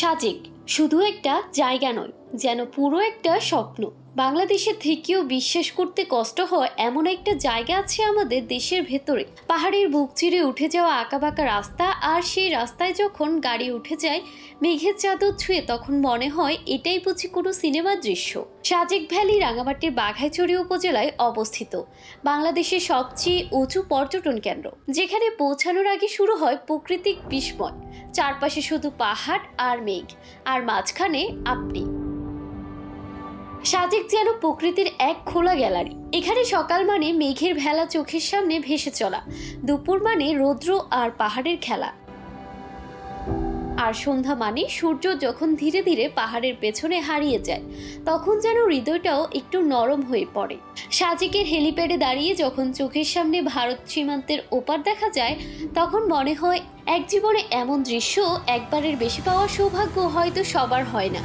সাজেক শুধু একটা জায়গা নয়, যেন পুরো একটা স্বপ্ন। বাংলাদেশের থেকেও বিশ্বাস করতে কষ্ট হয় এমন একটা জায়গা আছে আমাদের দেশের ভেতরে। পাহাড়ের বুক চিরে উঠে যাওয়া আঁকাবাঁকা রাস্তা, আর সেই রাস্তায় যখন গাড়ি উঠে যায় মেঘের চাদর ছুঁয়ে, তখন মনে হয় এটাই বুঝি কোনো সিনেমার দৃশ্য। সাজেক ভ্যালি রাঙামাটির বাঘাইছড়ি উপজেলায় অবস্থিত, বাংলাদেশের সবচেয়ে উঁচু পর্যটন কেন্দ্র, যেখানে পৌঁছানোর আগে শুরু হয় প্রাকৃতিক বিস্ময়। চারপাশে শুধু পাহাড় আর মেঘ, আর মাঝখানে আপনি। সাজেক যেন প্রকৃতির এক খোলা গ্যালারি। এখানে সকাল মানে মেঘের ভেলা চোখের সামনে ভেসে চলা, দুপুর মানে রৌদ্র আর পাহাড়ের খেলা, আর সন্ধ্যা মানে সূর্য যখন ধীরে ধীরে পাহাড়ের পেছনে হারিয়ে যায়, তখন যেন হৃদয়টাও একটু নরম হয়ে পড়ে। সাজেকের হেলিপ্যাডে দাঁড়িয়ে যখন চোখের সামনে ভারত সীমান্তের ওপার দেখা যায়, তখন মনে হয় এক জীবনে এমন দৃশ্য একবারের বেশি পাওয়ার সৌভাগ্য হয়তো সবার হয় না।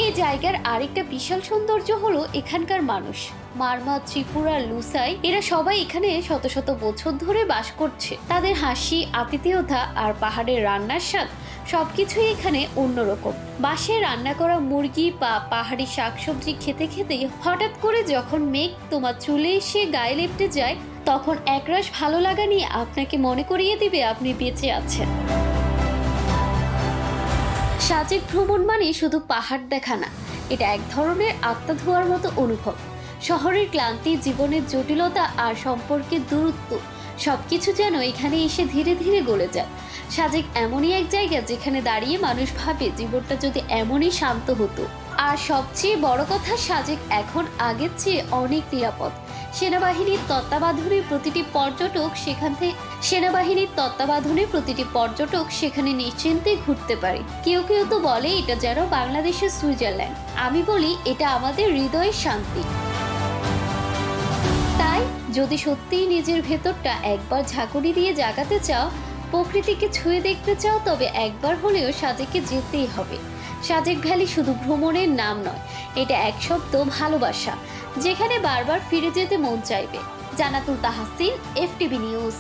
এই জায়গার আরেকটা বিশাল সৌন্দর্য হলো এখানকার মানুষ। মারমা, ত্রিপুরা, লুসাই, এরা সবাই এখানে শত শত বছর ধরে বাস করছে। তাদের হাসি, আতিথেয়তা আর পাহাড়ের রান্নার স্বাদ সবকিছুই এখানে অন্যরকম। বাসে রান্না করা মুরগি বা পাহাড়ি শাকসবজি খেতে খেতে হঠাৎ করে যখন মেঘ তোমার চুলে এসে গায়ে লেপটে যায়, তখন একরাশ ভালো লাগা নিয়ে আপনাকে মনে করিয়ে দিবে আপনি বেঁচে আছেন। সাজেক ভ্রমণ মানে শুধু পাহাড় দেখা না, এটা এক ধরনের আত্মা ধোয়ার মতো অনুভব। শহরের ক্লান্তি, জীবনের জটিলতা আর সম্পর্কের দূরত্ব সবকিছু যেন এখানে এসে ধীরে ধীরে গলে যায়। সাজেক এমনই এক জায়গা যেখানে দাঁড়িয়ে মানুষ ভাবে জীবনটা যদি এমনই শান্ত হতো। আর সবচেয়ে বড় কথা, সাজেক এখন আগের চেয়ে অনেক নিরাপদ। সেনাবাহিনীর তত্ত্বাবধানে প্রতিটি পর্যটক সেখানে নিশ্চিন্তে ঘুরতে পারে। কেউ কেউ তো বলে এটা যেন বাংলাদেশের সুইজারল্যান্ড। আমি বলি এটা আমাদের হৃদয়ের শান্তি। তাই যদি সত্যিই নিজের ভেতরটা একবার ঝাঁকুনি দিয়ে জাগাতে চাও, প্রকৃতিকে ছুঁয়ে দেখতে চাও, তবে একবার হলেও সাজেকে যেতেই হবে। সাজেক ভ্যালি শুধু ভ্রমণের নাম নয়, এটা এক শব্দ ভালোবাসা, যেখানে বারবার ফিরে যেতে মন চাইবে। জান্নাতুল তাহসিন, FTV নিউজ।